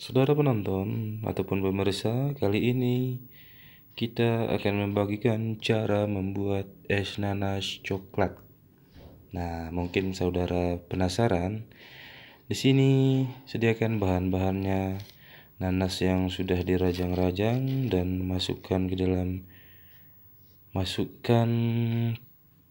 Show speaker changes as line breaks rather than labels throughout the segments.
Saudara penonton ataupun pemirsa, kali ini kita akan membagikan cara membuat es nanas coklat. Nah, mungkin saudara penasaran. Di sini sediakan bahan-bahannya: nanas yang sudah dirajang-rajang dan masukkan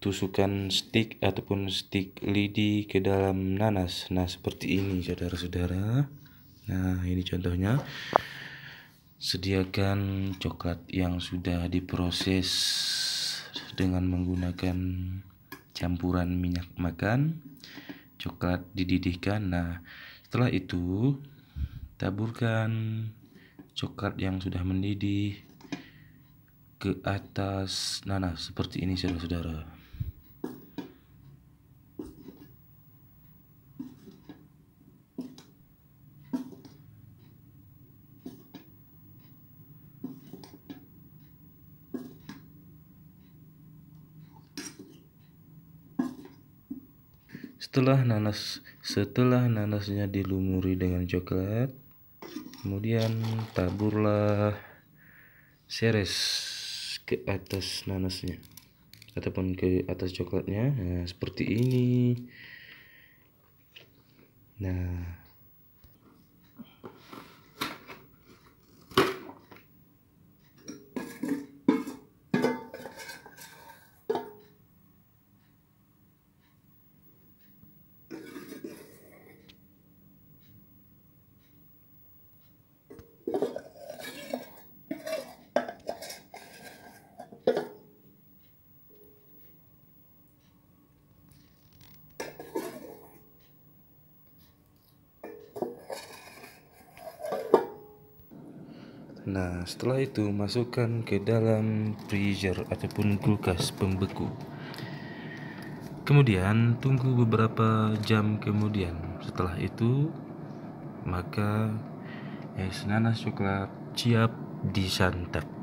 tusukan stik ataupun stik lidi ke dalam nanas. Nah, seperti ini saudara-saudara. Nah, ini contohnya. Sediakan coklat yang sudah diproses dengan menggunakan campuran minyak makan. Coklat dididihkan. Nah, setelah itu taburkan coklat yang sudah mendidih ke atas nanas seperti ini saudara-saudara. Setelah nanasnya dilumuri dengan coklat, kemudian taburlah seres ke atas nanasnya ataupun ke atas coklatnya. Nah, seperti ini. Nah, setelah itu masukkan ke dalam freezer ataupun kulkas pembeku. Kemudian tunggu beberapa jam kemudian. Setelah itu, maka es nanas coklat siap disantap.